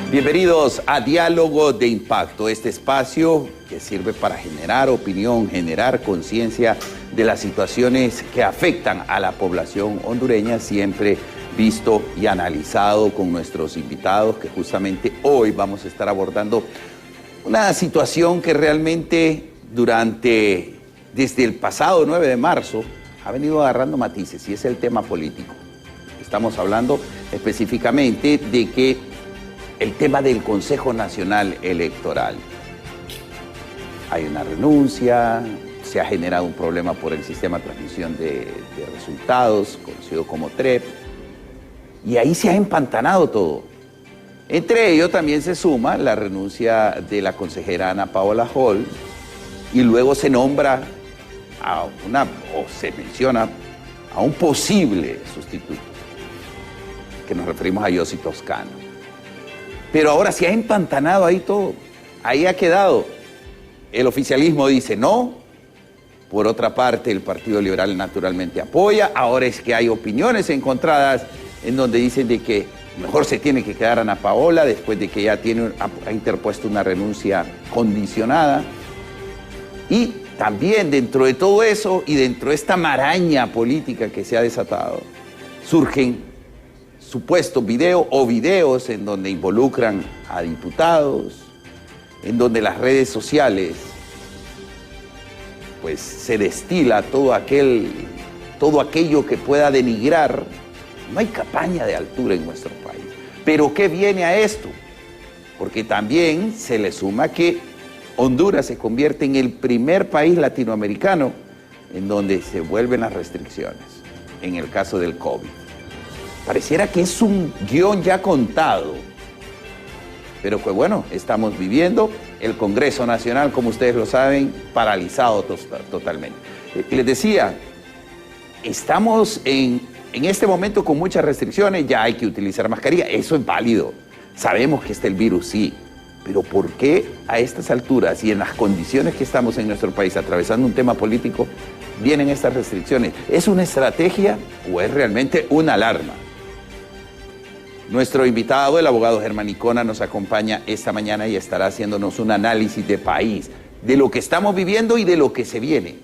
Bienvenidos a Diálogo de Impacto, este espacio que sirve para generar opinión, generar conciencia de las situaciones que afectan a la población hondureña, siempre visto y analizado con nuestros invitados, que justamente hoy vamos a estar abordando una situación que realmente desde el pasado 9 de marzo ha venido agarrando matices, y es el tema político. Estamos hablando específicamente de que el tema del Consejo Nacional Electoral. Hay una renuncia, se ha generado un problema por el sistema de transmisión de resultados, conocido como TREP, y ahí se ha empantanado todo. Entre ellos también se suma la renuncia de la consejera Ana Paola Hall, y luego se nombra se menciona a un posible sustituto, que nos referimos a Yossi Toscano. Pero ahora se ha empantanado ahí todo, ahí ha quedado. El oficialismo dice no, por otra parte el Partido Liberal naturalmente apoya. Ahora es que hay opiniones encontradas en donde dicen de que mejor se tiene que quedar Ana Paola después de que ya ha interpuesto una renuncia condicionada. Y también dentro de todo eso y dentro de esta maraña política que se ha desatado, surgen supuestos videos en donde involucran a diputados, en donde las redes sociales pues se destila todo aquello que pueda denigrar. No hay campaña de altura en nuestro país. ¿Pero qué viene a esto? Porque también se le suma que Honduras se convierte en el primer país latinoamericano en donde se vuelven las restricciones, en el caso del COVID. Pareciera que es un guión ya contado, pero pues bueno, estamos viviendo el Congreso Nacional, como ustedes lo saben, paralizado totalmente. Les decía, estamos en este momento con muchas restricciones, ya hay que utilizar mascarilla, eso es válido, sabemos que está el virus, sí, pero ¿por qué a estas alturas y en las condiciones que estamos en nuestro país, atravesando un tema político, vienen estas restricciones? ¿Es una estrategia o es realmente una alarma? Nuestro invitado, el abogado Germán Icona, nos acompaña esta mañana y estará haciéndonos un análisis de país, de lo que estamos viviendo y de lo que se viene.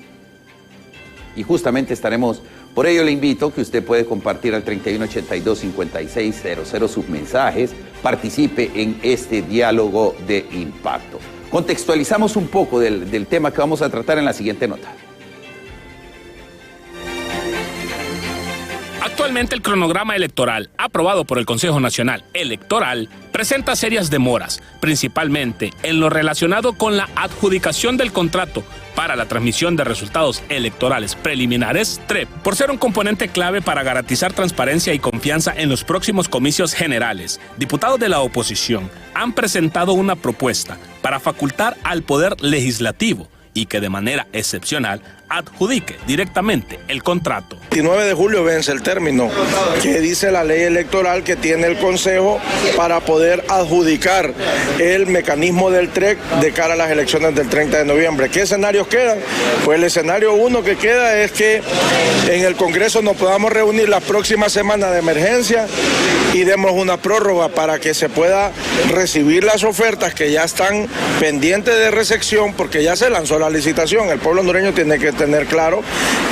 Y justamente por ello le invito que usted puede compartir al 3182-5600 sus mensajes, participe en este diálogo de impacto. Contextualizamos un poco del tema que vamos a tratar en la siguiente nota. Actualmente el cronograma electoral aprobado por el Consejo Nacional Electoral presenta serias demoras, principalmente en lo relacionado con la adjudicación del contrato para la transmisión de resultados electorales preliminares TREP, por ser un componente clave para garantizar transparencia y confianza en los próximos comicios generales. Diputados de la oposición han presentado una propuesta para facultar al Poder Legislativo y que de manera excepcional adjudique directamente el contrato. El 19 de julio vence el término que dice la ley electoral que tiene el Consejo para poder adjudicar el mecanismo del TREP de cara a las elecciones del 30 de noviembre. ¿Qué escenarios quedan? Pues el escenario uno que queda es que en el Congreso nos podamos reunir la próxima semana de emergencia y demos una prórroga para que se pueda recibir las ofertas que ya están pendientes de recepción, porque ya se lanzó la licitación. El pueblo hondureño tiene que tener claro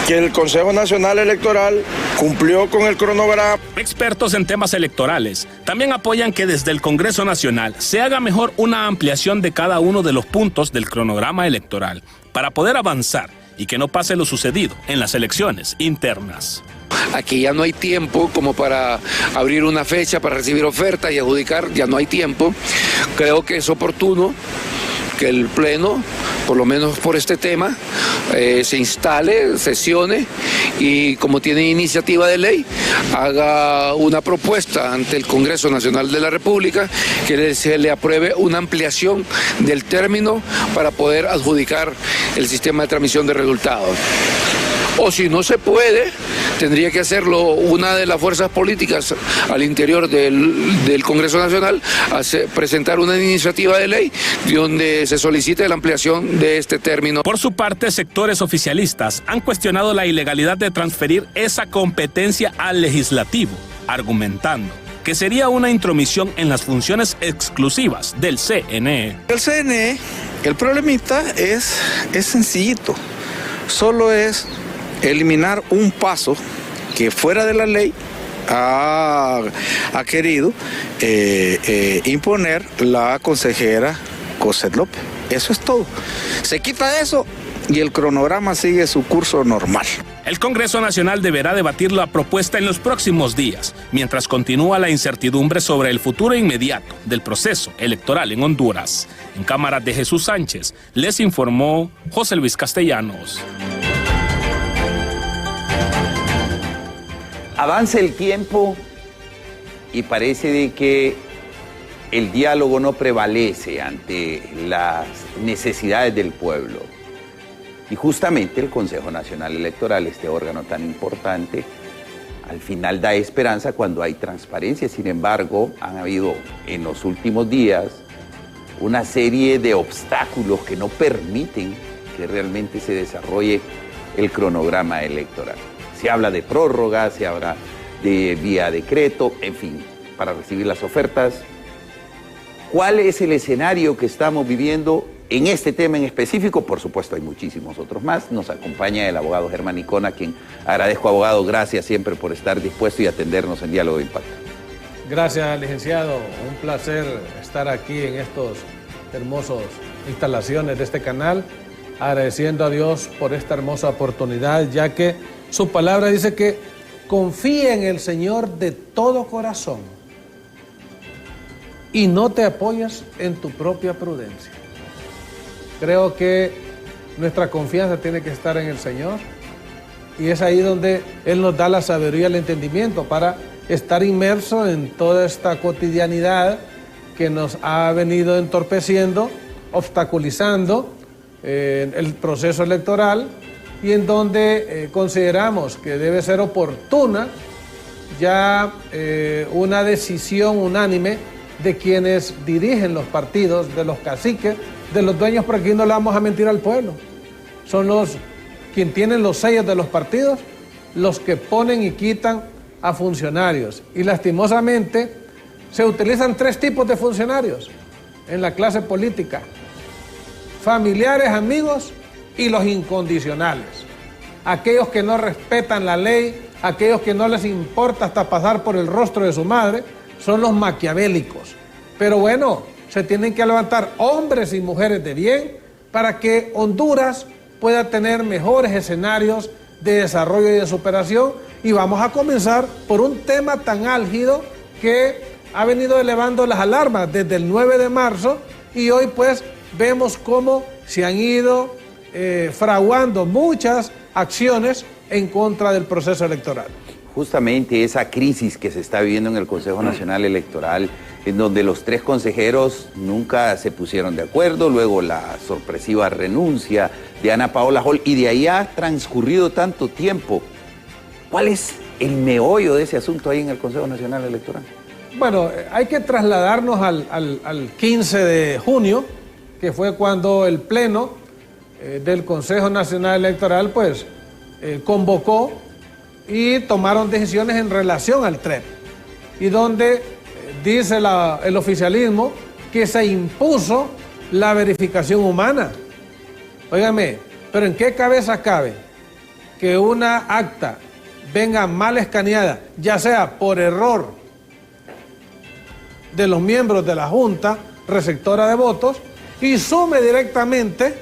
que el Consejo Nacional Electoral cumplió con el cronograma. Expertos en temas electorales también apoyan que desde el Congreso Nacional se haga mejor una ampliación de cada uno de los puntos del cronograma electoral para poder avanzar y que no pase lo sucedido en las elecciones internas. Aquí ya no hay tiempo como para abrir una fecha para recibir ofertas y adjudicar, ya no hay tiempo. Creo que es oportuno que el Pleno, por lo menos por este tema, se instale, sesione y como tiene iniciativa de ley, haga una propuesta ante el Congreso Nacional de la República que se le apruebe una ampliación del término para poder adjudicar el sistema de transmisión de resultados. O si no se puede, tendría que hacerlo una de las fuerzas políticas al interior del Congreso Nacional, presentar una iniciativa de ley donde se solicite la ampliación de este término. Por su parte, sectores oficialistas han cuestionado la ilegalidad de transferir esa competencia al legislativo, argumentando que sería una intromisión en las funciones exclusivas del CNE. El CNE, el problemita es sencillito, solo es eliminar un paso que fuera de la ley ha querido imponer la consejera Cosette López. Eso es todo. Se quita eso y el cronograma sigue su curso normal. El Congreso Nacional deberá debatir la propuesta en los próximos días, mientras continúa la incertidumbre sobre el futuro inmediato del proceso electoral en Honduras. En cámara de Jesús Sánchez, les informó José Luis Castellanos. Avanza el tiempo y parece de que el diálogo no prevalece ante las necesidades del pueblo. Y justamente el Consejo Nacional Electoral, este órgano tan importante, al final da esperanza cuando hay transparencia. Sin embargo, han habido en los últimos días una serie de obstáculos que no permiten que realmente se desarrolle el cronograma electoral. Se habla de prórroga, se habla de vía decreto, en fin, para recibir las ofertas. ¿Cuál es el escenario que estamos viviendo en este tema en específico? Por supuesto, hay muchísimos otros más. Nos acompaña el abogado Germán Icona, a quien agradezco, abogado, gracias siempre por estar dispuesto y atendernos en Diálogo de Impacto. Gracias, licenciado. Un placer estar aquí en estas hermosas instalaciones de este canal, agradeciendo a Dios por esta hermosa oportunidad, ya que su palabra dice que confía en el Señor de todo corazón y no te apoyas en tu propia prudencia. Creo que nuestra confianza tiene que estar en el Señor y es ahí donde Él nos da la sabiduría y el entendimiento para estar inmerso en toda esta cotidianidad que nos ha venido entorpeciendo, obstaculizando el proceso electoral, y en donde consideramos que debe ser oportuna ya una decisión unánime de quienes dirigen los partidos, de los caciques, de los dueños, porque aquí no le vamos a mentir al pueblo. Son quienes tienen los sellos de los partidos, los que ponen y quitan a funcionarios. Y lastimosamente se utilizan tres tipos de funcionarios en la clase política: familiares, amigos y los incondicionales. Aquellos que no respetan la ley, aquellos que no les importa hasta pasar por el rostro de su madre, son los maquiavélicos. Pero bueno, se tienen que levantar hombres y mujeres de bien para que Honduras pueda tener mejores escenarios de desarrollo y de superación. Y vamos a comenzar por un tema tan álgido que ha venido elevando las alarmas desde el 9 de marzo y hoy pues vemos cómo se han ido fraguando muchas acciones en contra del proceso electoral. Justamente esa crisis que se está viviendo en el Consejo Nacional Electoral, en donde los tres consejeros nunca se pusieron de acuerdo, luego la sorpresiva renuncia de Ana Paola Hall, y de ahí ha transcurrido tanto tiempo. ¿Cuál es el meollo de ese asunto ahí en el Consejo Nacional Electoral? Bueno, hay que trasladarnos al 15 de junio, que fue cuando el Pleno del Consejo Nacional Electoral pues convocó y tomaron decisiones en relación al TREP, y donde dice el oficialismo que se impuso la verificación humana. Óigame, pero ¿en qué cabeza cabe que una acta venga mal escaneada, ya sea por error de los miembros de la Junta receptora de votos, y sume directamente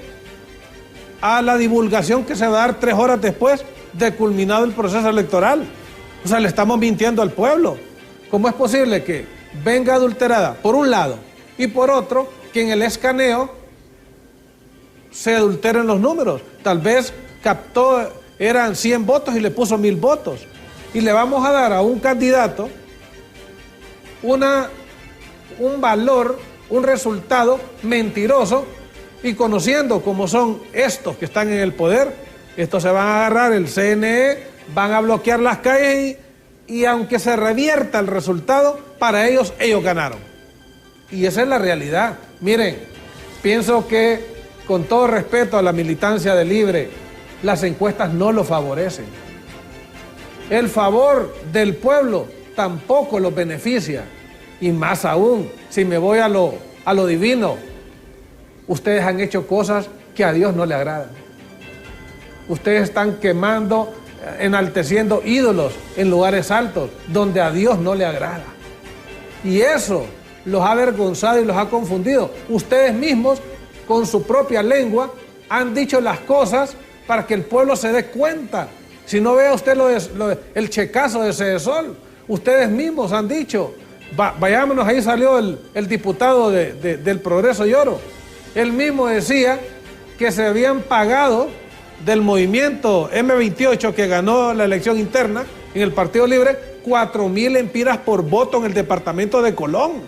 a la divulgación que se va a dar 3 horas después de culminado el proceso electoral? O sea, le estamos mintiendo al pueblo. ¿Cómo es posible que venga adulterada por un lado y por otro que en el escaneo se adulteren los números? Tal vez captó, eran 100 votos y le puso 1000 votos. Y le vamos a dar a un candidato un valor, un resultado mentiroso, y conociendo cómo son estos que están en el poder, estos se van a agarrar el CNE, van a bloquear las calles y aunque se revierta el resultado, para ellos ganaron. Y esa es la realidad. Miren, pienso que con todo respeto a la militancia de Libre, las encuestas no lo favorecen. El favor del pueblo tampoco los beneficia. Y más aún, si me voy a lo divino, ustedes han hecho cosas que a Dios no le agradan. Ustedes están quemando, enalteciendo ídolos en lugares altos, donde a Dios no le agrada. Y eso los ha avergonzado y los ha confundido. Ustedes mismos, con su propia lengua, han dicho las cosas para que el pueblo se dé cuenta. Si no vea usted el checazo de Cedesol, ustedes mismos han dicho. Vayámonos, ahí salió el diputado del Progreso y Oro. Él mismo decía que se habían pagado del movimiento M28 que ganó la elección interna en el Partido Libre 4.000 empiras por voto en el departamento de Colón.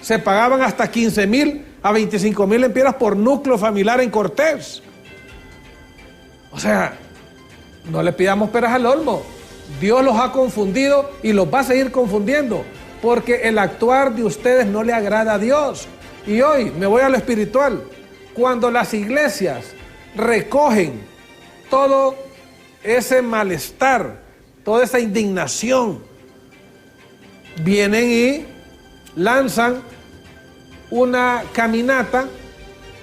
Se pagaban hasta 15.000 a 25.000 empiras por núcleo familiar en Cortés. O sea, no le pidamos peras al olmo. Dios los ha confundido y los va a seguir confundiendo, porque el actuar de ustedes no le agrada a Dios. Y hoy me voy a lo espiritual. Cuando las iglesias recogen todo ese malestar, toda esa indignación, vienen y lanzan una caminata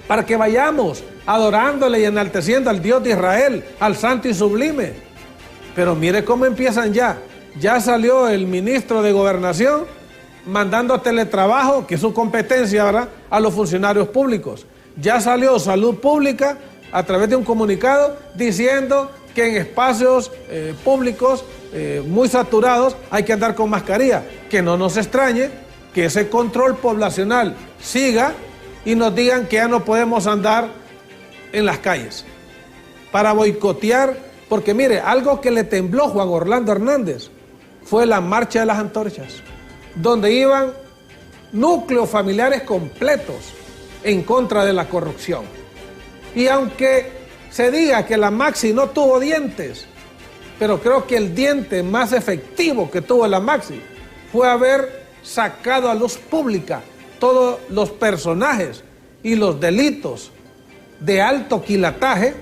para que vayamos adorándole y enalteciendo al Dios de Israel, al santo y sublime. Pero mire cómo empiezan ya. Ya salió el ministro de Gobernación mandando teletrabajo, que es su competencia, ¿verdad?, a los funcionarios públicos. Ya salió Salud Pública a través de un comunicado diciendo que en espacios públicos muy saturados hay que andar con mascarilla. Que no nos extrañe que ese control poblacional siga y nos digan que ya no podemos andar en las calles para boicotear, porque mire, algo que le tembló Juan Orlando Hernández fue la marcha de las antorchas, donde iban núcleos familiares completos en contra de la corrupción. Y aunque se diga que la Maxi no tuvo dientes, pero creo que el diente más efectivo que tuvo la Maxi fue haber sacado a luz pública todos los personajes y los delitos de alto quilataje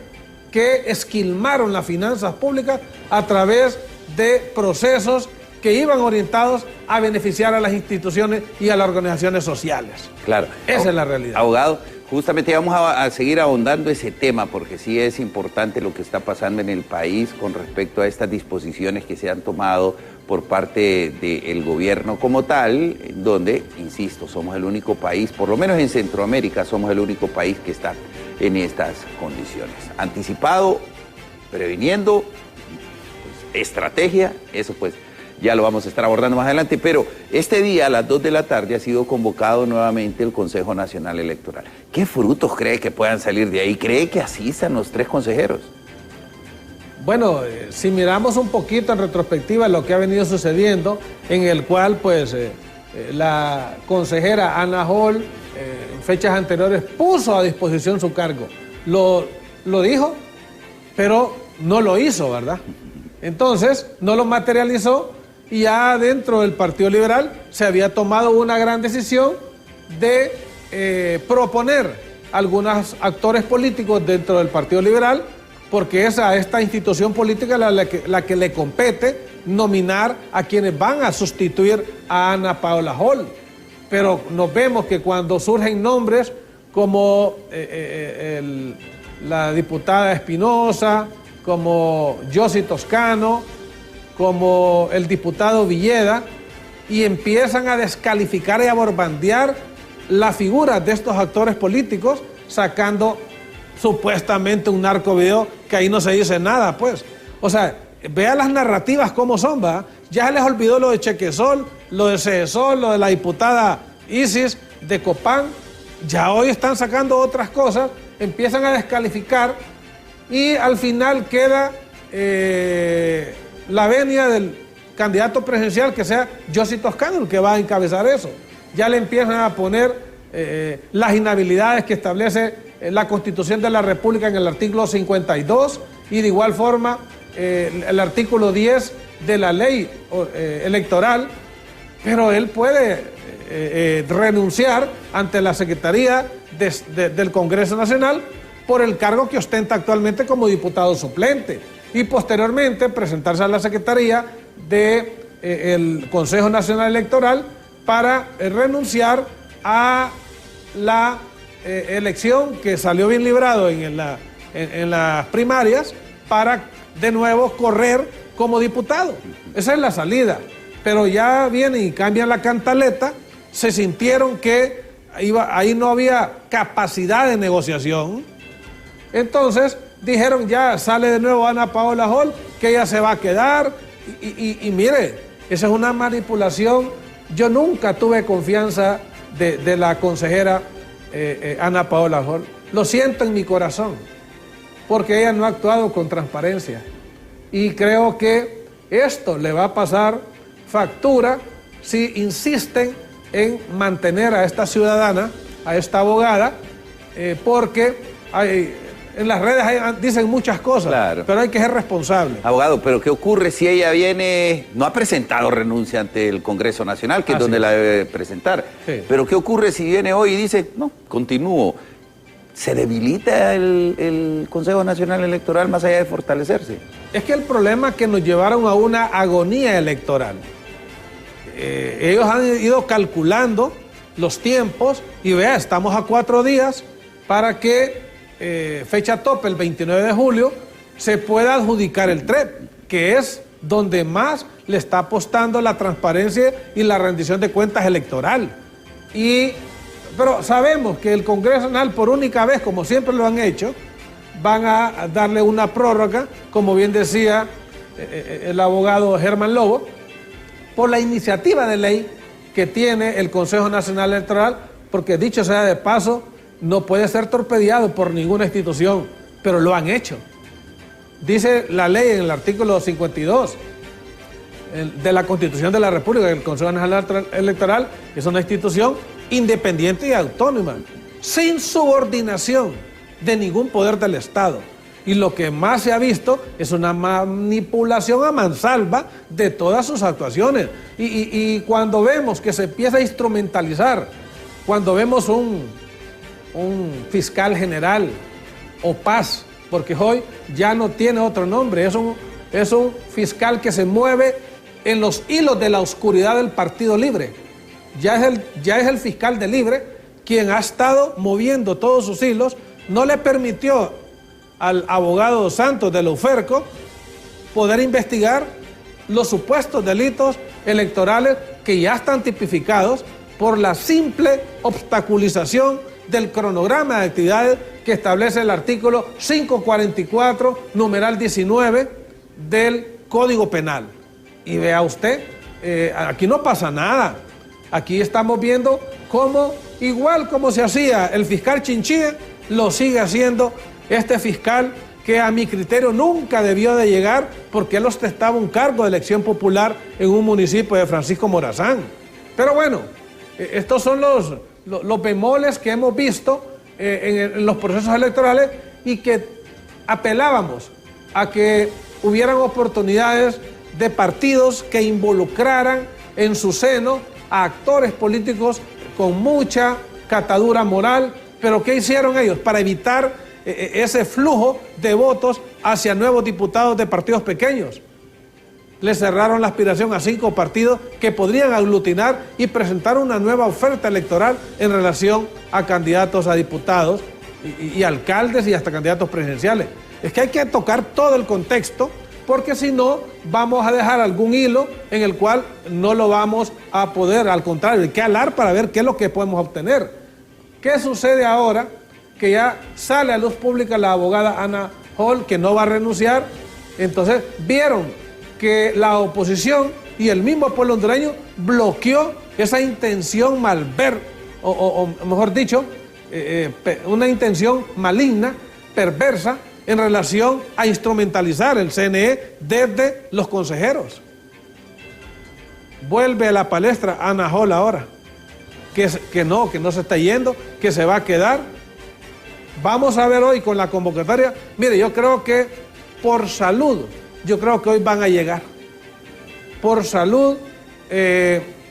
que esquilmaron las finanzas públicas a través de procesos que iban orientados a beneficiar a las instituciones y a las organizaciones sociales. Claro. Esa es la realidad. Abogado, justamente vamos a seguir ahondando ese tema, porque sí es importante lo que está pasando en el país con respecto a estas disposiciones que se han tomado por parte del gobierno como tal, donde, insisto, somos el único país, por lo menos en Centroamérica, somos el único país que está en estas condiciones. Anticipado, previniendo, pues, estrategia, eso pues ya lo vamos a estar abordando más adelante, pero este día a las 2 de la tarde ha sido convocado nuevamente el Consejo Nacional Electoral. ¿Qué frutos cree que puedan salir de ahí? ¿Cree que asistan los 3 consejeros? Bueno, si miramos un poquito en retrospectiva lo que ha venido sucediendo, en el cual pues la consejera Ana Hall en fechas anteriores puso a disposición su cargo. Lo dijo, pero no lo hizo, ¿verdad? Entonces, no lo materializó y ya dentro del Partido Liberal se había tomado una gran decisión de proponer algunos actores políticos dentro del Partido Liberal, porque es a esta institución política la que le compete nominar a quienes van a sustituir a Ana Paola Hall. Pero nos vemos que cuando surgen nombres como la diputada Espinosa, como Yossi Toscano, como el diputado Villeda, y empiezan a descalificar y a borbandear la figura de estos actores políticos, sacando supuestamente un narcovideo que ahí no se dice nada, pues. O sea, vea las narrativas cómo son, ¿va? Ya se les olvidó lo de Chequesol, lo de Cedesol, lo de la diputada Isis de Copán. Ya hoy están sacando otras cosas, empiezan a descalificar y al final queda la venia del candidato presidencial, que sea Yossi Toscano, el que va a encabezar eso. Ya le empiezan a poner las inhabilidades que establece la Constitución de la República en el artículo 52 y de igual forma el artículo 10 de la ley electoral, pero él puede renunciar ante la Secretaría del Congreso Nacional por el cargo que ostenta actualmente como diputado suplente y posteriormente presentarse a la Secretaría de el Consejo Nacional Electoral para renunciar a la elección que salió bien librado en las primarias para de nuevo correr como diputado. Esa es la salida. Pero ya vienen y cambian la cantaleta, se sintieron que ahí no había capacidad de negociación. Entonces dijeron, ya sale de nuevo Ana Paola Hall, que ella se va a quedar. Y mire, esa es una manipulación. Yo nunca tuve confianza de la consejera Ana Paola Hall. Lo siento en mi corazón, porque ella no ha actuado con transparencia. Y creo que esto le va a pasar factura si insisten en mantener a esta ciudadana, a esta abogada, porque en las redes dicen muchas cosas, claro, pero hay que ser responsable. Abogado, pero ¿qué ocurre si ella viene, no ha presentado renuncia ante el Congreso Nacional, que es donde la debe presentar? Sí. Pero ¿qué ocurre si viene hoy y dice, no, continúo? ¿Se debilita el Consejo Nacional Electoral más allá de fortalecerse? Es que el problema es que nos llevaron a una agonía electoral. Ellos han ido calculando los tiempos y vea, estamos a 4 días para que fecha tope, el 29 de julio, se pueda adjudicar el TREP, que es donde más le está apostando la transparencia y la rendición de cuentas electoral. Pero sabemos que el Congreso Nacional, por única vez, como siempre lo han hecho, van a darle una prórroga, como bien decía el abogado Germán Lobo, por la iniciativa de ley que tiene el Consejo Nacional Electoral, porque dicho sea de paso, no puede ser torpedeado por ninguna institución, pero lo han hecho. Dice la ley en el artículo 52 de la Constitución de la República, que el Consejo Nacional Electoral es una institución independiente y autónoma, sin subordinación de ningún poder del Estado. Y lo que más se ha visto es una manipulación a mansalva de todas sus actuaciones. Y cuando vemos que se empieza a instrumentalizar, cuando vemos un fiscal general o paz, porque hoy ya no tiene otro nombre, es un fiscal que se mueve en los hilos de la oscuridad del Partido Libre. Ya es el fiscal de Libre quien ha estado moviendo todos sus hilos, no le permitió al abogado Santos de la UFERCO poder investigar los supuestos delitos electorales que ya están tipificados por la simple obstaculización del cronograma de actividades que establece el artículo 544, numeral 19 del Código Penal. Y vea usted, aquí no pasa nada. Aquí estamos viendo cómo, igual como se hacía el fiscal Chinchilla, lo sigue haciendo este fiscal que a mi criterio nunca debió de llegar porque él ostentaba un cargo de elección popular en un municipio de Francisco Morazán. Pero bueno, estos son los bemoles que hemos visto en los procesos electorales y que apelábamos a que hubieran oportunidades de partidos que involucraran en su seno a actores políticos con mucha catadura moral. Pero ¿qué hicieron ellos para evitar ese flujo de votos hacia nuevos diputados de partidos pequeños? Le cerraron la aspiración a 5 partidos que podrían aglutinar y presentar una nueva oferta electoral en relación a candidatos a diputados y alcaldes y hasta candidatos presidenciales. Es que hay que tocar todo el contexto, porque si no vamos a dejar algún hilo en el cual no lo vamos a poder, al contrario, hay que alar para ver qué es lo que podemos obtener. ¿Qué sucede ahora que ya sale a luz pública la abogada Ana Hall, que no va a renunciar? Entonces vieron que la oposición y el mismo pueblo hondureño bloqueó esa intención o mejor dicho, una intención maligna, perversa, en relación a instrumentalizar el CNE desde los consejeros. Vuelve a la palestra Ana Hall ahora, que no se está yendo, que se va a quedar. Vamos a ver hoy con la convocatoria. Mire, yo creo que por salud, yo creo que hoy van a llegar. Por salud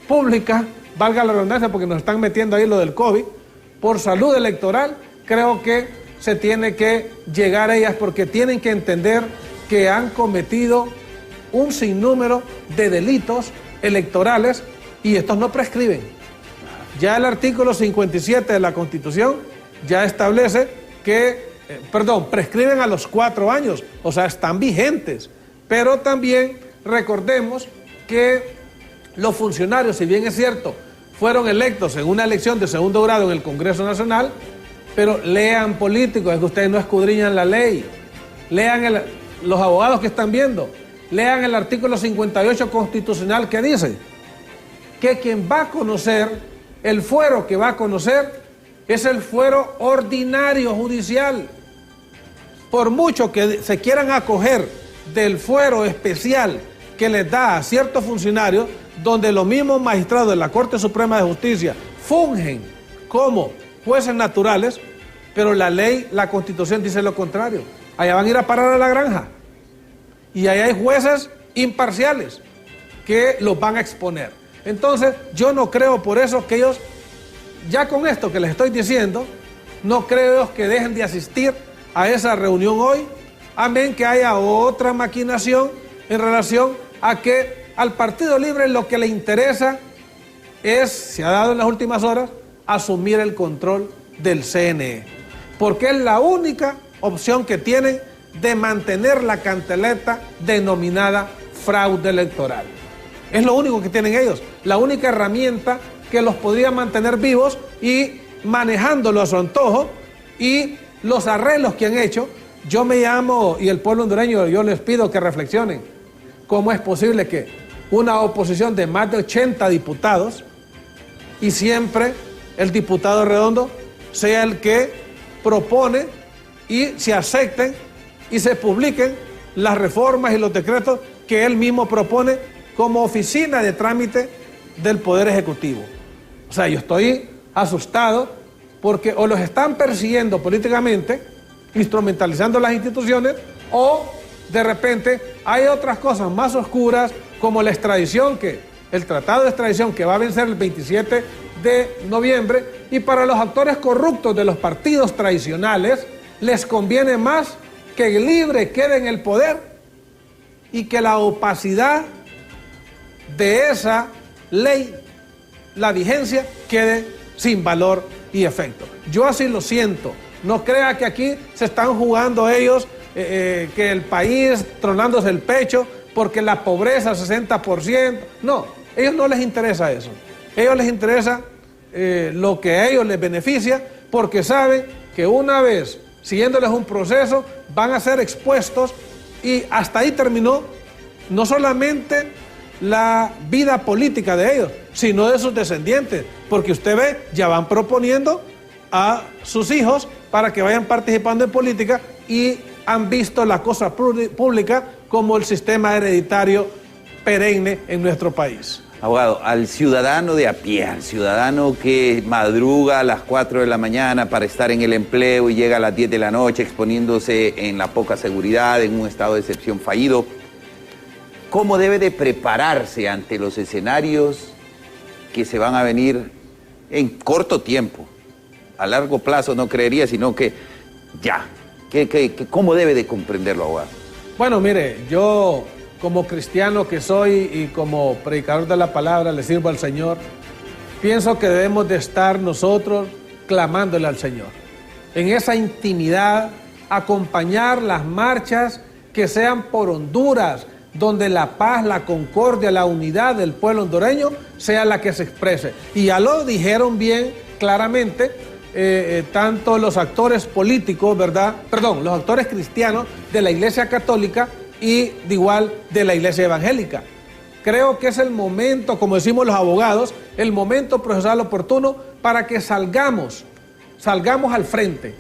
pública, valga la redundancia porque nos están metiendo ahí lo del COVID, por salud electoral, creo que se tiene que llegar a ellas porque tienen que entender que han cometido un sinnúmero de delitos electorales y estos no prescriben. Ya el artículo 57 de la Constitución ya establece que, prescriben a los 4 años, o sea, están vigentes. Pero también recordemos que los funcionarios, si bien es cierto, fueron electos en una elección de segundo grado en el Congreso Nacional, pero lean políticos, es que ustedes no escudriñan la ley. Lean los abogados que están viendo, lean el artículo 58 constitucional que dice que quien va a conocer, el fuero que va a conocer es el fuero ordinario judicial. Por mucho que se quieran acoger del fuero especial que les da a ciertos funcionarios, donde los mismos magistrados de la Corte Suprema de Justicia fungen como jueces naturales, pero la ley, la Constitución dice lo contrario. Allá van a ir a parar a la granja. Y allá hay jueces imparciales que los van a exponer. Entonces, yo no creo por eso que ellos, ya con esto que les estoy diciendo, no creo que dejen de asistir a esa reunión hoy, amén que haya otra maquinación en relación a que al Partido Libre lo que le interesa es, se ha dado en las últimas horas, asumir el control del CNE. Porque es la única opción que tienen de mantener la cantaleta denominada fraude electoral. Es lo único que tienen ellos, la única herramienta que los podría mantener vivos y manejándolo a su antojo, y los arreglos que han hecho. Yo me llamo, y el pueblo hondureño, yo les pido que reflexionen, ¿cómo es posible que una oposición de más de 80 diputados y siempre el diputado Redondo sea el que propone y se acepten y se publiquen las reformas y los decretos que él mismo propone como oficina de trámite del Poder Ejecutivo? O sea, yo estoy asustado porque o los están persiguiendo políticamente, instrumentalizando las instituciones, o de repente hay otras cosas más oscuras como la extradición, el tratado de extradición que va a vencer el 27 de noviembre, y para los actores corruptos de los partidos tradicionales les conviene más que el Libre quede en el poder y que la opacidad de esa ley, la vigencia, quede sin valor y efecto. Yo así lo siento. No crea que aquí se están jugando ellos, que el país tronándose el pecho porque la pobreza 60%. No, a ellos no les interesa eso. A ellos les interesa lo que a ellos les beneficia, porque saben que una vez siguiéndoles un proceso van a ser expuestos, y hasta ahí terminó no solamente la vida política de ellos, sino de sus descendientes, porque usted ve, ya van proponiendo a sus hijos para que vayan participando en política y han visto la cosa pública como el sistema hereditario perenne en nuestro país. Abogado, al ciudadano de a pie, al ciudadano que madruga a las 4 de la mañana para estar en el empleo y llega a las 10 de la noche exponiéndose en la poca seguridad, en un estado de excepción fallido, ¿cómo debe de prepararse ante los escenarios que se van a venir en corto tiempo? A largo plazo no creería, sino que ya. ¿Cómo debe de comprenderlo, abogado? Bueno, mire, yo como cristiano que soy y como predicador de la palabra, le sirvo al Señor, pienso que debemos de estar nosotros clamándole al Señor. En esa intimidad, acompañar las marchas que sean por Honduras, donde la paz, la concordia, la unidad del pueblo hondureño sea la que se exprese. Y ya lo dijeron bien claramente, tanto los actores políticos, ¿verdad? Perdón, los actores cristianos de la Iglesia Católica y de igual de la Iglesia Evangélica. Creo que es el momento, como decimos los abogados, el momento procesal oportuno para que salgamos al frente,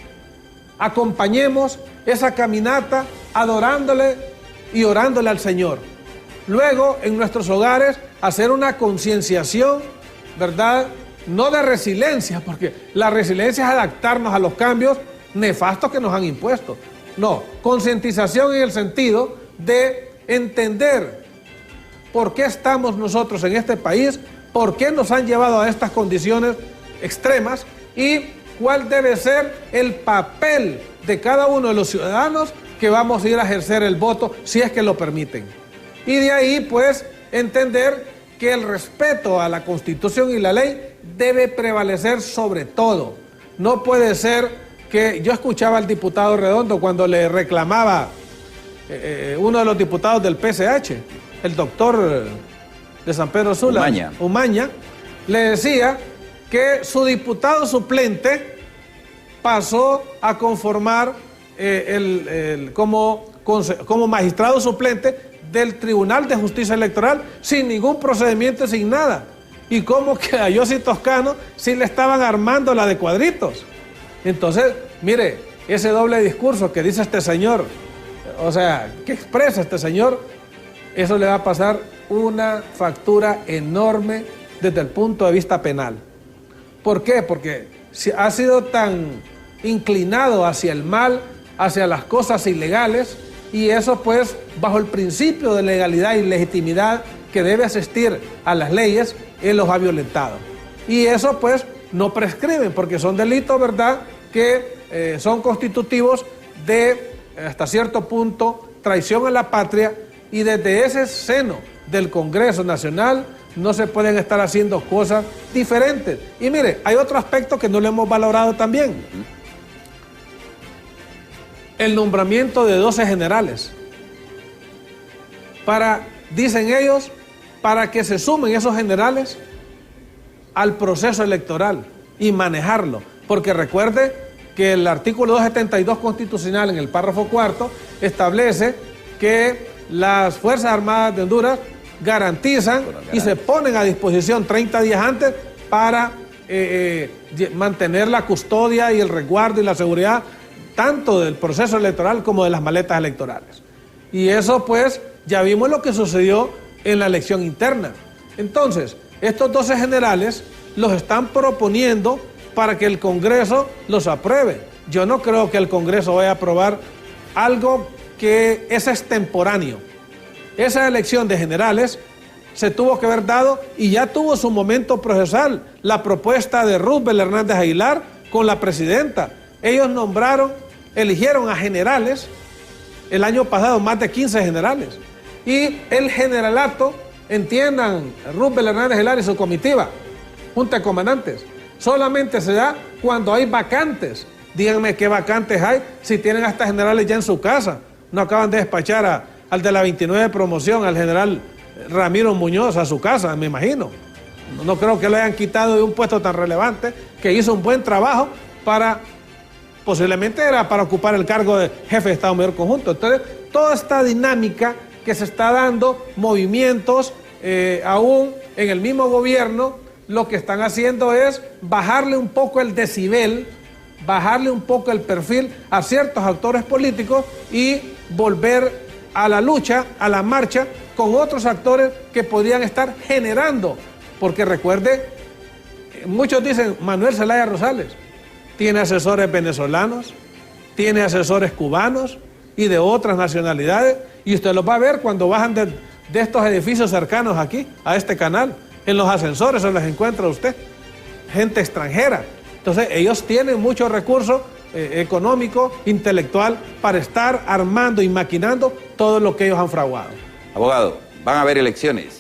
acompañemos esa caminata adorándole y orándole al Señor. Luego, en nuestros hogares, hacer una concienciación, ¿verdad? No de resiliencia, porque la resiliencia es adaptarnos a los cambios nefastos que nos han impuesto. No, concientización en el sentido de entender por qué estamos nosotros en este país, por qué nos han llevado a estas condiciones extremas y cuál debe ser el papel de cada uno de los ciudadanos que vamos a ir a ejercer el voto, si es que lo permiten. Y de ahí, pues, entender que el respeto a la Constitución y la ley debe prevalecer sobre todo. No puede ser que yo escuchaba al diputado Redondo cuando le reclamaba uno de los diputados del PSH, el doctor de San Pedro Sula, Umaña, le decía que su diputado suplente pasó a conformar como magistrado suplente del Tribunal de Justicia Electoral sin ningún procedimiento, sin nada. Y como que a Yossi Toscano sí le estaban armando la de cuadritos. Entonces, mire, ese doble discurso que dice este señor, o sea, que expresa este señor, eso le va a pasar una factura enorme desde el punto de vista penal. ¿Por qué? Porque ha sido tan inclinado hacia el mal, hacia las cosas ilegales, y eso pues bajo el principio de legalidad y legitimidad que debe asistir a las leyes, él los ha violentado. Y eso pues no prescriben porque son delitos, ¿verdad?, que son constitutivos de, hasta cierto punto, traición a la patria, y desde ese seno del Congreso Nacional no se pueden estar haciendo cosas diferentes. Y mire, hay otro aspecto que no lo hemos valorado también. El nombramiento de 12 generales. Dicen ellos, para que se sumen esos generales al proceso electoral y manejarlo. Porque recuerde que el artículo 272 constitucional, en el párrafo 4, establece que las Fuerzas Armadas de Honduras garantizan y se ponen a disposición 30 días antes para mantener la custodia y el resguardo y la seguridad tanto del proceso electoral como de las maletas electorales. Y eso pues ya vimos lo que sucedió en la elección interna. Entonces, estos 12 generales los están proponiendo para que el Congreso los apruebe. Yo no creo que el Congreso vaya a aprobar algo que es extemporáneo. Esa elección de generales se tuvo que haber dado y ya tuvo su momento procesal. La propuesta de Roosevelt Hernández Aguilar con la presidenta. Ellos eligieron a generales, el año pasado más de 15 generales. Y el generalato, entiendan, Roosevelt Hernández Aguilar y su comitiva, junta de comandantes, solamente se da cuando hay vacantes. Díganme qué vacantes hay si tienen hasta generales ya en su casa. No acaban de despachar al de la 29 promoción, al general Ramiro Muñoz, a su casa, me imagino. No creo que lo hayan quitado de un puesto tan relevante, que hizo un buen trabajo posiblemente era para ocupar el cargo de jefe de Estado Mayor Conjunto. Entonces, toda esta dinámica que se está dando, movimientos, aún en el mismo gobierno, lo que están haciendo es bajarle un poco el decibel, bajarle un poco el perfil a ciertos actores políticos y volver a la lucha, a la marcha, con otros actores que podrían estar generando. Porque recuerde, muchos dicen Manuel Zelaya Rosales, tiene asesores venezolanos, tiene asesores cubanos y de otras nacionalidades, y usted los va a ver cuando bajan de estos edificios cercanos aquí, a este canal. En los ascensores se los encuentra usted, gente extranjera. Entonces ellos tienen muchos recursos económico, intelectual, para estar armando y maquinando todo lo que ellos han fraguado. Abogado, van a haber elecciones.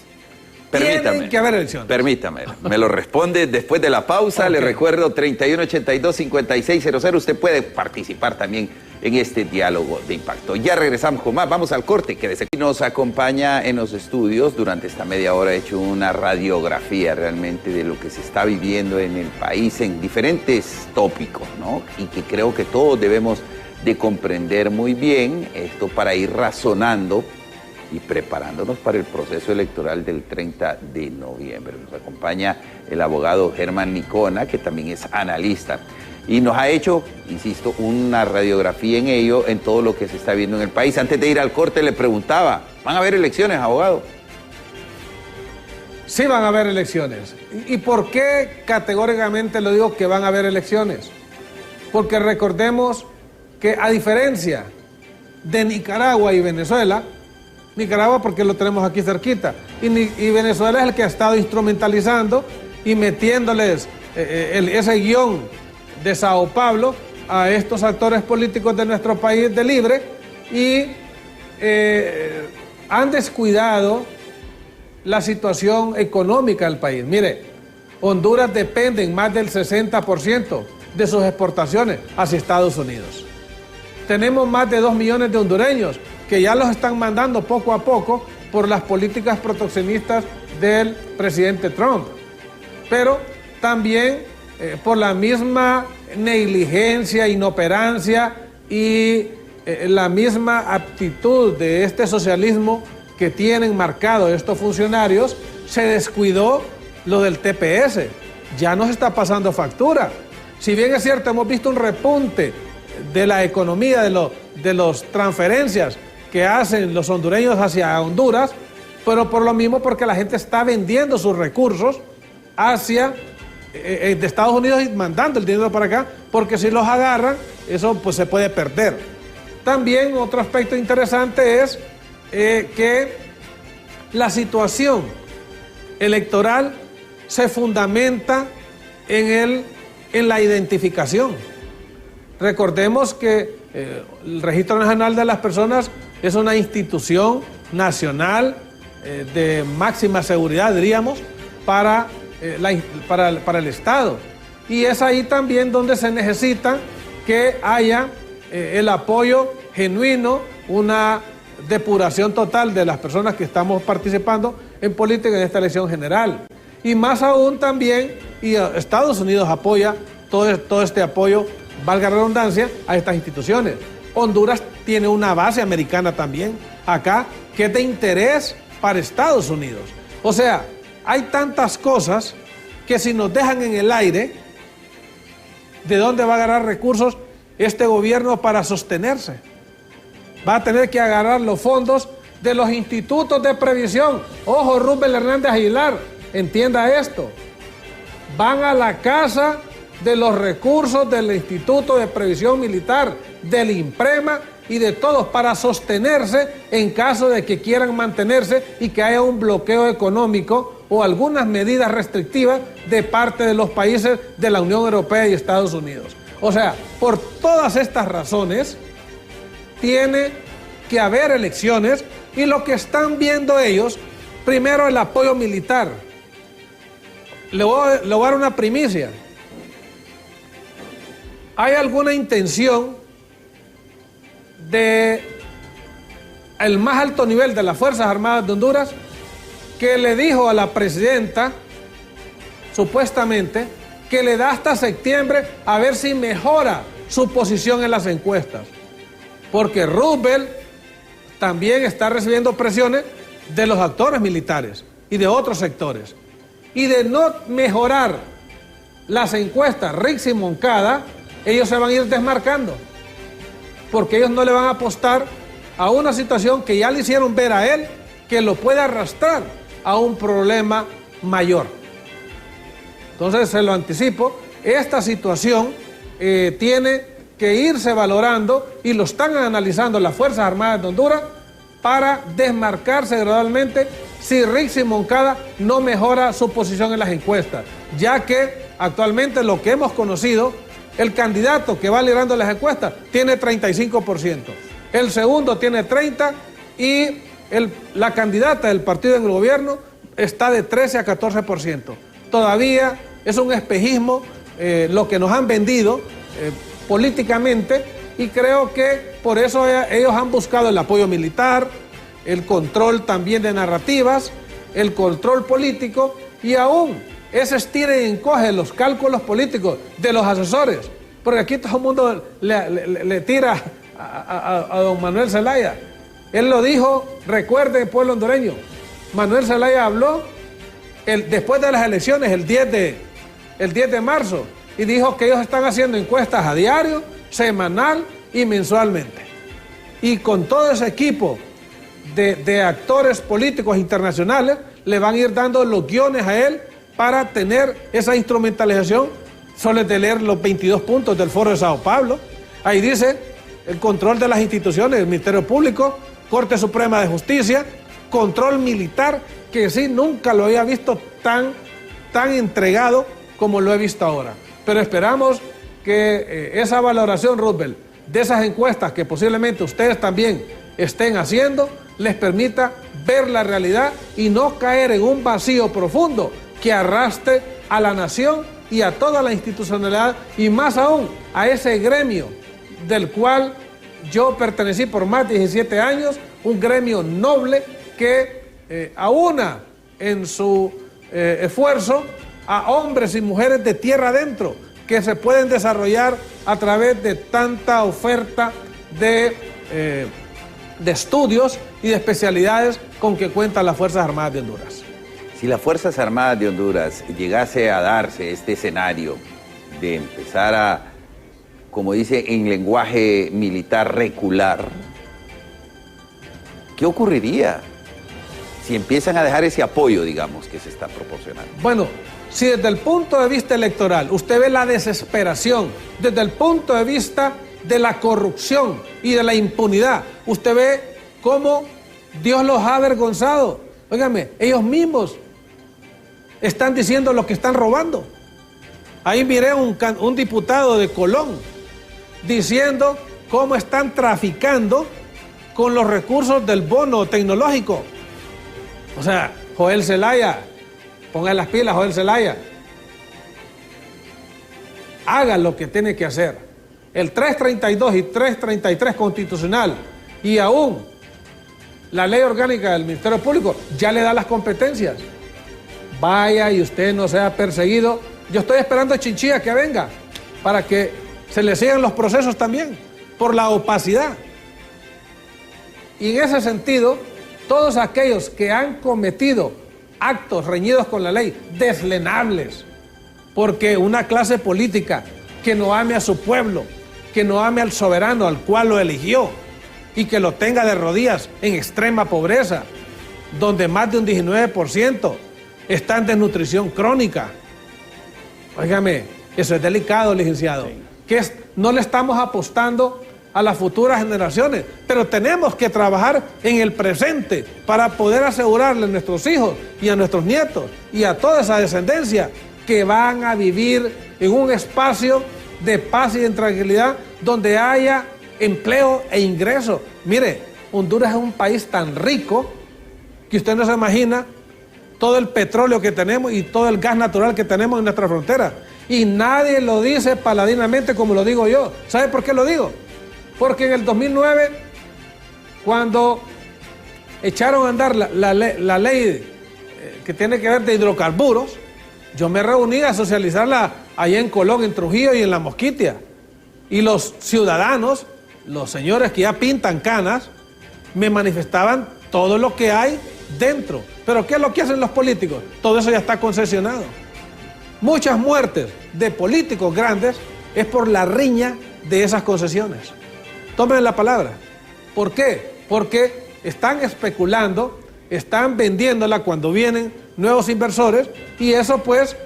Permítame. Tienen que haber elecciones. Permítame, me lo responde después de la pausa. Okay. Le recuerdo 3182-5600. Usted puede participar también en este diálogo de impacto. Ya regresamos con más. Vamos al corte. Quédese. Nos acompaña en los estudios. Durante esta media hora he hecho una radiografía realmente de lo que se está viviendo en el país en diferentes tópicos, ¿no? Y que creo que todos debemos de comprender muy bien esto para ir razonando y preparándonos para el proceso electoral del 30 de noviembre. Nos acompaña el abogado Germán Licona, que también es analista, y nos ha hecho, insisto, una radiografía en ello, en todo lo que se está viendo en el país. Antes de ir al corte le preguntaba, ¿van a haber elecciones, abogado? Sí van a haber elecciones. ¿Y por qué categóricamente lo digo que van a haber elecciones? Porque recordemos que a diferencia de Nicaragua y Venezuela, Nicaragua porque lo tenemos aquí cerquita, y Venezuela es el que ha estado instrumentalizando y metiéndoles ese guión de Sao Paulo a estos actores políticos de nuestro país de libre, y han descuidado la situación económica del país. Mire, Honduras depende en más del 60% de sus exportaciones hacia Estados Unidos. Tenemos más de 2 millones de hondureños que ya los están mandando poco a poco por las políticas proteccionistas del presidente Trump. Pero también por la misma negligencia, inoperancia y la misma aptitud de este socialismo que tienen marcado estos funcionarios, se descuidó lo del TPS. Ya nos está pasando factura. Si bien es cierto, hemos visto un repunte de la economía, de las transferencias que hacen los hondureños hacia Honduras, pero por lo mismo porque la gente está vendiendo sus recursos hacia de Estados Unidos y mandando el dinero para acá, porque si los agarran, eso pues se puede perder. También otro aspecto interesante es que la situación electoral se fundamenta en la identificación. Recordemos que el Registro Nacional de las Personas es una institución nacional de máxima seguridad, diríamos, para el Estado. Y es ahí también donde se necesita que haya el apoyo genuino, una depuración total de las personas que estamos participando en política en esta elección general. Y más aún también, y Estados Unidos apoya todo este apoyo, valga la redundancia, a estas instituciones. Honduras tiene una base americana también acá que es de interés para Estados Unidos. O sea, hay tantas cosas que si nos dejan en el aire, ¿de dónde va a agarrar recursos este gobierno para sostenerse? Va a tener que agarrar los fondos de los institutos de previsión. Ojo, Rubén Hernández Aguilar, entienda esto. Van a la casa de los recursos del Instituto de Previsión Militar, del INPREMA y de todos para sostenerse en caso de que quieran mantenerse y que haya un bloqueo económico o algunas medidas restrictivas de parte de los países de la Unión Europea y Estados Unidos. O sea, por todas estas razones, tiene que haber elecciones y lo que están viendo ellos, primero el apoyo militar. Le voy a dar una primicia. ¿Hay alguna intención de el más alto nivel de las Fuerzas Armadas de Honduras que le dijo a la presidenta, supuestamente, que le da hasta septiembre a ver si mejora su posición en las encuestas? Porque Roosevelt también está recibiendo presiones de los actores militares y de otros sectores. Y de no mejorar las encuestas Rix y Moncada, ellos se van a ir desmarcando, porque ellos no le van a apostar a una situación que ya le hicieron ver a él que lo puede arrastrar a un problema mayor. Entonces, se lo anticipo, esta situación tiene que irse valorando y lo están analizando las Fuerzas Armadas de Honduras para desmarcarse gradualmente si Rix y Moncada no mejora su posición en las encuestas, ya que actualmente lo que hemos conocido, el candidato que va liderando las encuestas tiene 35%, el segundo tiene 30% y la candidata del partido en el gobierno está de 13 a 14%. Todavía es un espejismo lo que nos han vendido políticamente, y creo que por eso ellos han buscado el apoyo militar, el control también de narrativas, el control político y aún ese estira y encoge los cálculos políticos de los asesores, porque aquí todo el mundo le tira a don Manuel Zelaya. Él lo dijo, recuerde, pueblo hondureño, Manuel Zelaya habló después de las elecciones, el 10 de marzo, y dijo que ellos están haciendo encuestas a diario, semanal y mensualmente. Y con todo ese equipo de actores políticos internacionales, le van a ir dando los guiones a él para tener esa instrumentalización. Solo es de leer los 22 puntos del Foro de Sao Paulo. Ahí dice el control de las instituciones, el Ministerio Público, Corte Suprema de Justicia, control militar, que sí, nunca lo había visto tan entregado como lo he visto ahora. Pero esperamos que esa valoración, Roosevelt, de esas encuestas que posiblemente ustedes también estén haciendo, les permita ver la realidad y no caer en un vacío profundo que arrastre a la nación y a toda la institucionalidad y más aún a ese gremio del cual yo pertenecí por más de 17 años, un gremio noble que aúna en su esfuerzo a hombres y mujeres de tierra adentro que se pueden desarrollar a través de tanta oferta de estudios y de especialidades con que cuentan las Fuerzas Armadas de Honduras. Si las Fuerzas Armadas de Honduras llegase a darse este escenario de empezar a, como dice en lenguaje militar, recular, ¿qué ocurriría si empiezan a dejar ese apoyo, digamos, que se está proporcionando? Bueno, si desde el punto de vista electoral usted ve la desesperación, desde el punto de vista de la corrupción y de la impunidad, usted ve cómo Dios los ha avergonzado. Óigame, ellos mismos están diciendo lo que están robando. Ahí miré un diputado de Colón diciendo cómo están traficando con los recursos del bono tecnológico. O sea, Joel Zelaya, ponga las pilas, Joel Zelaya. Haga lo que tiene que hacer. El 332 y 333 constitucional y aún la ley orgánica del Ministerio Público ya le da las competencias. Vaya y usted no sea perseguido. Yo estoy esperando a Chinchilla que venga para que se le sigan los procesos también por la opacidad. Y en ese sentido, todos aquellos que han cometido actos reñidos con la ley, deslenables, porque una clase política que no ame a su pueblo, que no ame al soberano al cual lo eligió y que lo tenga de rodillas en extrema pobreza, donde más de un 19% está en desnutrición crónica. Óigame, eso es delicado, licenciado. Sí. No le estamos apostando a las futuras generaciones, pero tenemos que trabajar en el presente para poder asegurarle a nuestros hijos y a nuestros nietos y a toda esa descendencia que van a vivir en un espacio de paz y de tranquilidad donde haya empleo e ingreso. Mire, Honduras es un país tan rico que usted no se imagina todo el petróleo que tenemos y todo el gas natural que tenemos en nuestra frontera. Y nadie lo dice paladinamente como lo digo yo. ¿Sabe por qué lo digo? Porque en el 2009, cuando echaron a andar la ley que tiene que ver de hidrocarburos, yo me reuní a socializarla allá en Colón, en Trujillo y en La Mosquitia. Y los ciudadanos, los señores que ya pintan canas, me manifestaban todo lo que hay dentro. Pero ¿qué es lo que hacen los políticos? Todo eso ya está concesionado. Muchas muertes de políticos grandes es por la riña de esas concesiones. Tomen la palabra. ¿Por qué? Porque están especulando, están vendiéndola cuando vienen nuevos inversores y eso pues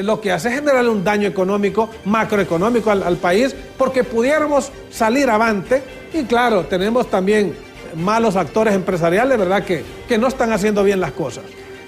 lo que hace es generarle un daño económico, macroeconómico al país, porque pudiéramos salir avante y claro, tenemos también malos actores empresariales, ¿verdad? Que no están haciendo bien las cosas.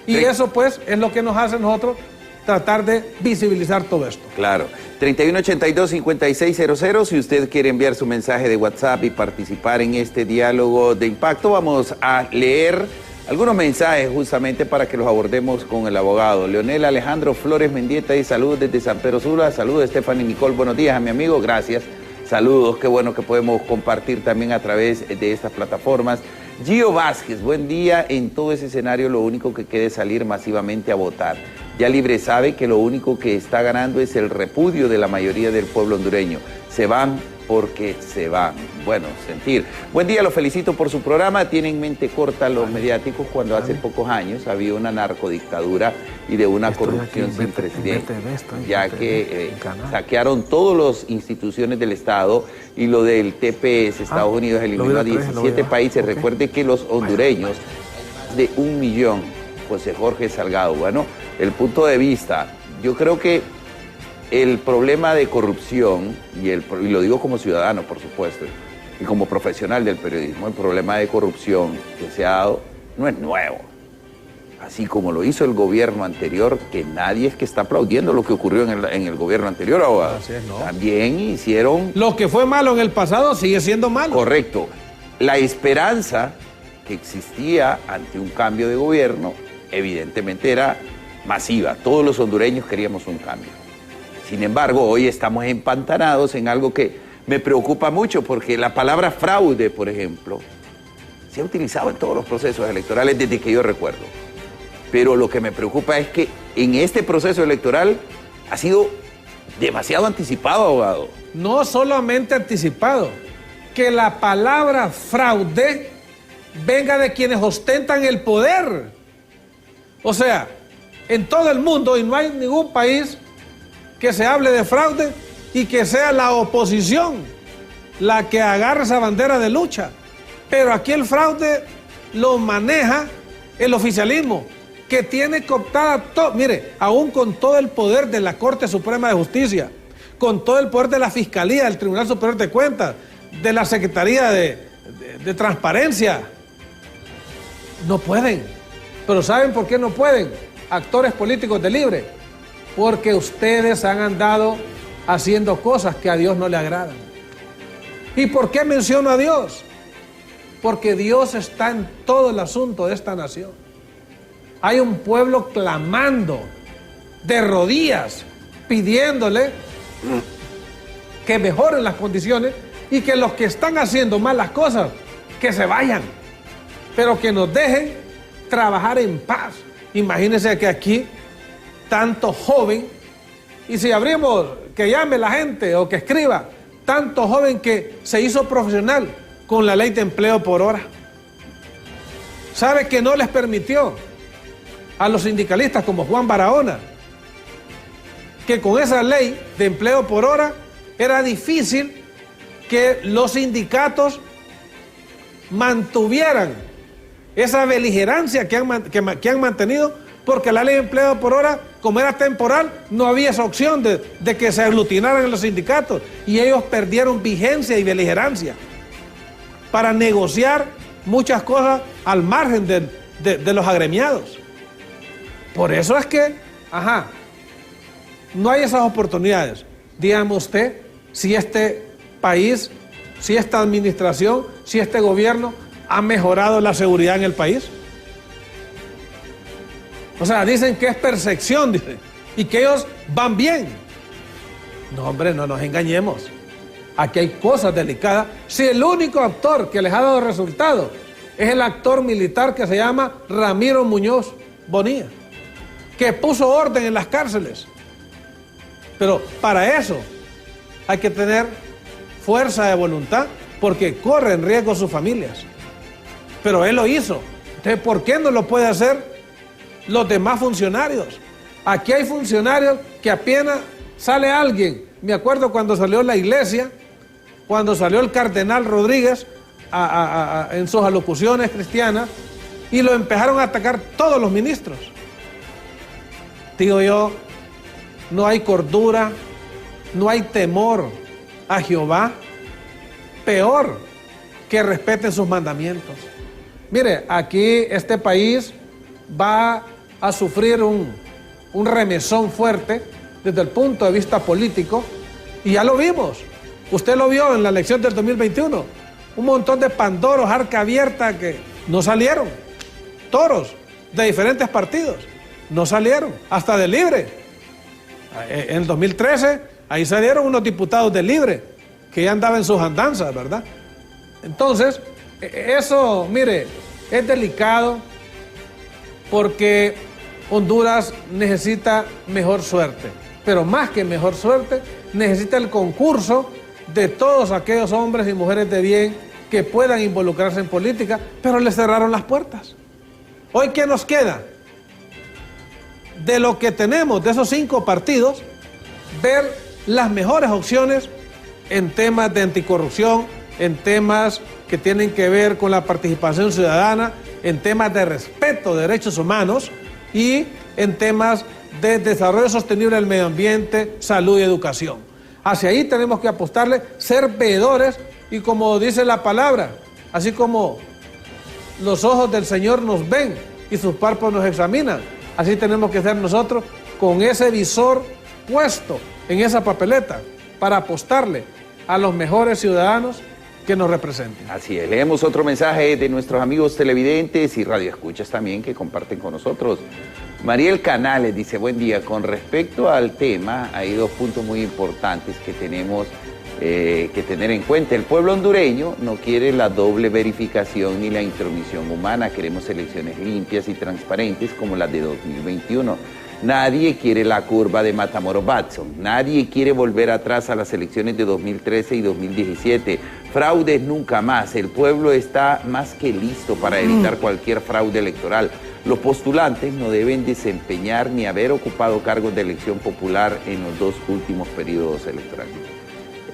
Y sí, eso pues es lo que nos hace nosotros tratar de visibilizar todo esto. Claro. 3182-5600, si usted quiere enviar su mensaje de WhatsApp y participar en este diálogo de impacto, vamos a leer algunos mensajes justamente para que los abordemos con el abogado. Leonel Alejandro Flores Mendieta y saludos desde San Pedro Sula. Saludos, Stephanie Nicole. Buenos días a mi amigo. Gracias. Saludos. Qué bueno que podemos compartir también a través de estas plataformas. Gio Vázquez, buen día. En todo ese escenario lo único que queda es salir masivamente a votar. Ya Libre sabe que lo único que está ganando es el repudio de la mayoría del pueblo hondureño. Se van porque se van. Bueno, sentir. Buen día, lo felicito por su programa. Tienen mente corta los mediáticos cuando hace pocos años había una narcodictadura y de una corrupción sin precedentes, ya que saquearon todas las instituciones del Estado y lo del TPS, Estados Unidos eliminó a 17 países. Recuerde que los hondureños, de 1 millón, José Jorge Salgado. Bueno, el punto de vista, yo creo que el problema de corrupción, y lo digo como ciudadano, por supuesto, y como profesional del periodismo, el problema de corrupción que se ha dado no es nuevo. Así como lo hizo el gobierno anterior, que nadie es que está aplaudiendo lo que ocurrió en el gobierno anterior, abogado. Así es, ¿no? También hicieron... Lo que fue malo en el pasado sigue siendo malo. Correcto. La esperanza que existía ante un cambio de gobierno, evidentemente era masiva. Todos los hondureños queríamos un cambio. Sin embargo, hoy estamos empantanados en algo que me preocupa mucho, porque la palabra fraude, por ejemplo, se ha utilizado en todos los procesos electorales desde que yo recuerdo. Pero lo que me preocupa es que en este proceso electoral ha sido demasiado anticipado, abogado. No solamente anticipado, que la palabra fraude venga de quienes ostentan el poder. O sea, en todo el mundo, y no hay ningún país que se hable de fraude y que sea la oposición la que agarre esa bandera de lucha. Pero aquí el fraude lo maneja el oficialismo, que tiene cooptada todo, mire, aún con todo el poder de la Corte Suprema de Justicia, con todo el poder de la Fiscalía, del Tribunal Superior de Cuentas, de la Secretaría de Transparencia, no pueden. Pero ¿saben por qué no pueden? Actores políticos de libre, porque ustedes han andado haciendo cosas que a Dios no le agradan. ¿Y por qué menciono a Dios? Porque Dios está en todo el asunto de esta nación. Hay un pueblo clamando de rodillas, pidiéndole que mejoren las condiciones y que los que están haciendo malas cosas, que se vayan, pero que nos dejen trabajar en paz. Imagínense que aquí tanto joven, y si abrimos, que llame la gente o que escriba, tanto joven que se hizo profesional con la ley de empleo por hora. ¿Sabe que no les permitió a los sindicalistas como Juan Barahona, que con esa ley de empleo por hora era difícil que los sindicatos mantuvieran esa beligerancia que han mantenido, porque la ley de empleo por hora, como era temporal, no había esa opción de que se aglutinaran en los sindicatos, y ellos perdieron vigencia y beligerancia para negociar muchas cosas al margen de los agremiados. Por eso es que, no hay esas oportunidades. Dígame usted si este país, si esta administración, si este gobierno ha mejorado la seguridad en el país. O sea, dicen que es percepción, dicen, y que ellos van bien. No, hombre, no nos engañemos. Aquí hay cosas delicadas. Si el único actor que les ha dado resultado es el actor militar que se llama Ramiro Muñoz Bonilla, que puso orden en las cárceles. Pero para eso hay que tener fuerza de voluntad, porque corre en riesgo sus familias. Pero él lo hizo. Entonces, ¿por qué no lo puede hacer los demás funcionarios? Aquí hay funcionarios que apenas sale alguien. Me acuerdo cuando salió la iglesia, cuando salió el cardenal Rodríguez en sus alocuciones cristianas, y lo empezaron a atacar todos los ministros. Digo yo, no hay cordura, no hay temor a Jehová. Peor que respeten sus mandamientos. Mire, aquí este país va a sufrir un remesón fuerte desde el punto de vista político, y ya lo vimos. Usted lo vio en la elección del 2021. Un montón de pandoros, arca abierta, que no salieron. Toros de diferentes partidos no salieron, hasta de Libre. En el 2013, ahí salieron unos diputados de Libre que ya andaban en sus andanzas, ¿verdad? Entonces, eso, mire, es delicado, porque Honduras necesita mejor suerte, pero más que mejor suerte, necesita el concurso de todos aquellos hombres y mujeres de bien que puedan involucrarse en política, pero les cerraron las puertas. Hoy, ¿qué nos queda? De lo que tenemos, de esos 5 partidos, ver las mejores opciones en temas de anticorrupción, en temas que tienen que ver con la participación ciudadana, en temas de respeto de derechos humanos y en temas de desarrollo sostenible del medio ambiente, salud y educación. Hacia ahí tenemos que apostarle, ser veedores, y como dice la palabra, así como los ojos del Señor nos ven y sus párpados nos examinan, así tenemos que ser nosotros, con ese visor puesto en esa papeleta, para apostarle a los mejores ciudadanos que nos representen. Así es, leemos otro mensaje de nuestros amigos televidentes y radioescuchas también que comparten con nosotros. Mariel Canales dice, buen día, con respecto al tema hay dos puntos muy importantes que tenemos que tener en cuenta. El pueblo hondureño no quiere la doble verificación ni la intromisión humana, queremos elecciones limpias y transparentes como las de 2021. Nadie quiere la curva de Matamoros-Batson, nadie quiere volver atrás a las elecciones de 2013 y 2017. Fraudes nunca más, el pueblo está más que listo para evitar cualquier fraude electoral. Los postulantes no deben desempeñar ni haber ocupado cargos de elección popular en los dos últimos periodos electorales.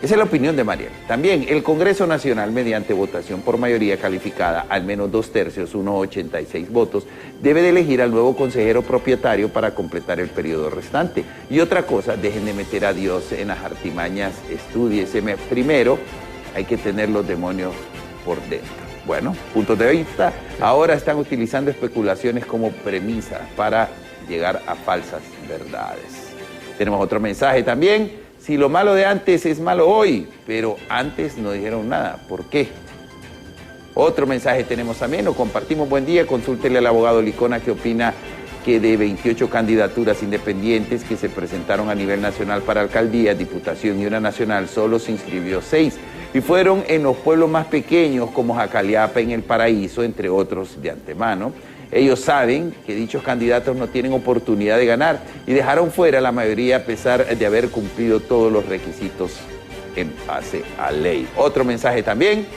Esa es la opinión de Mariel. También el Congreso Nacional, mediante votación por mayoría calificada, al menos 2/3, 1,86 votos, debe de elegir al nuevo consejero propietario para completar el periodo restante. Y otra cosa, dejen de meter a Dios en las artimañas, estúdieseme. Primero, hay que tener los demonios por dentro. Bueno, puntos de vista. Ahora están utilizando especulaciones como premisa para llegar a falsas verdades. Tenemos otro mensaje también. Si lo malo de antes es malo hoy, pero antes no dijeron nada. ¿Por qué? Otro mensaje tenemos también, lo compartimos. Buen día, consúltele al abogado Licona que opina que de 28 candidaturas independientes que se presentaron a nivel nacional para alcaldía, diputación y una nacional, solo se inscribió 6. Y fueron en los pueblos más pequeños como Jacaliapa, en El Paraíso, entre otros de antemano. Ellos saben que dichos candidatos no tienen oportunidad de ganar y dejaron fuera la mayoría a pesar de haber cumplido todos los requisitos en base a ley. Otro mensaje también,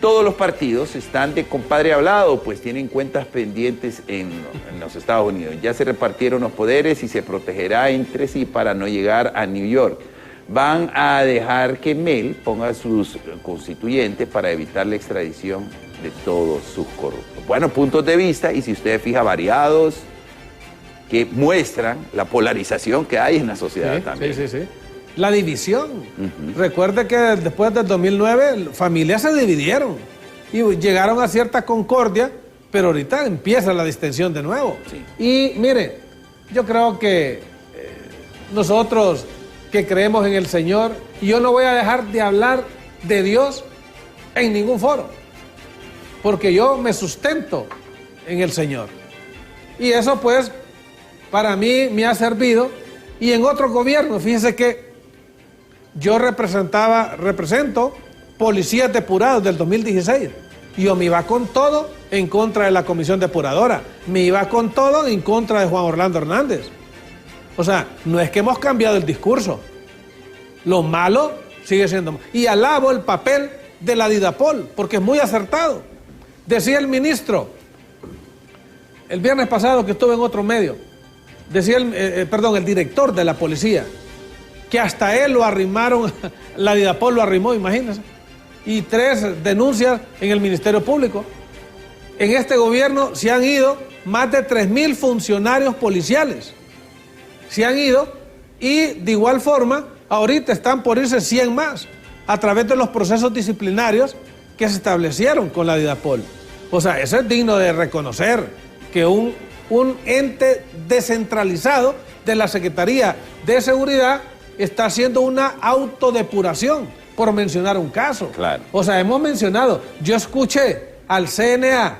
todos los partidos están de compadre hablado, pues tienen cuentas pendientes en los Estados Unidos. Ya se repartieron los poderes y se protegerá entre sí para no llegar a New York. Van a dejar que Mel ponga sus constituyentes para evitar la extradición de todos sus corruptos. Bueno, puntos de vista, y si usted fija, variados, que muestran la polarización que hay en la sociedad también. Sí. La división. Recuerde que después del 2009, familias se dividieron y llegaron a cierta concordia, pero ahorita empieza la distensión de nuevo. Sí. Y mire, yo creo que nosotros que creemos en el Señor, y yo no voy a dejar de hablar de Dios en ningún foro, porque yo me sustento en el Señor. Y eso pues para mí me ha servido. Y en otros gobiernos, fíjense que yo represento policías depurados del 2016. Y yo me iba con todo en contra de la comisión depuradora. Me iba con todo en contra de Juan Orlando Hernández. O sea, no es que hemos cambiado el discurso. Lo malo sigue siendo malo. Y alabo el papel de la Didapol, porque es muy acertado. Decía el ministro, el viernes pasado que estuve en otro medio, decía el director de la policía, que hasta él lo arrimaron, la Didapol lo arrimó, imagínense, y 3 denuncias en el Ministerio Público. En este gobierno se han ido más de 3.000 funcionarios policiales. Se han ido y de igual forma, ahorita están por irse 100 más a través de los procesos disciplinarios que se establecieron con la Didapol. O sea, eso es digno de reconocer, que un ente descentralizado de la Secretaría de Seguridad está haciendo una autodepuración, por mencionar un caso. Claro. O sea, hemos mencionado, yo escuché al CNA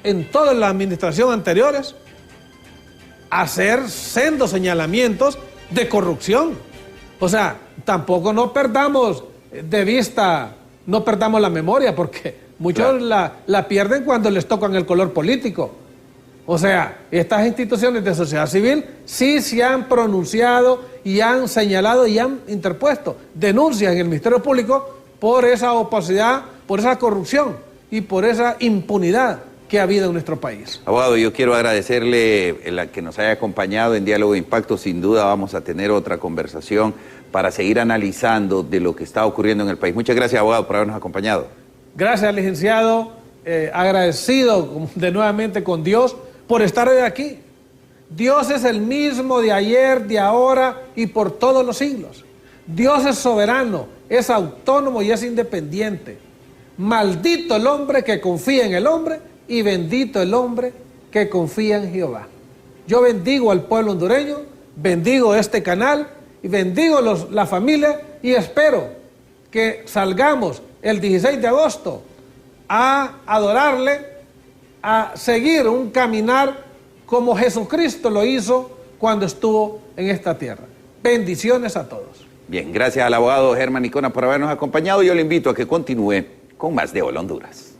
en toda la administración anteriores hacer sendos señalamientos de corrupción. O sea, tampoco no perdamos de vista, no perdamos la memoria, porque muchos la pierden cuando les tocan el color político. O sea, estas instituciones de sociedad civil sí se han pronunciado y han señalado y han interpuesto denuncias en el Ministerio Público por esa opacidad, por esa corrupción y por esa impunidad que ha habido en nuestro país. Abogado, yo quiero agradecerle la que nos haya acompañado en Diálogo de Impacto. Sin duda vamos a tener otra conversación para seguir analizando de lo que está ocurriendo en el país. Muchas gracias, abogado, por habernos acompañado. Gracias, licenciado. Agradecido de nuevamente con Dios por estar hoy aquí. Dios es el mismo de ayer, de ahora y por todos los siglos. Dios es soberano, es autónomo y es independiente. Maldito el hombre que confía en el hombre y bendito el hombre que confía en Jehová. Yo bendigo al pueblo hondureño, bendigo este canal y bendigo la familia y espero que salgamos el 16 de agosto a adorarle, a seguir un caminar como Jesucristo lo hizo cuando estuvo en esta tierra. Bendiciones a todos. Bien, gracias al abogado Germán Icona por habernos acompañado. Yo le invito a que continúe con más de Hola Honduras.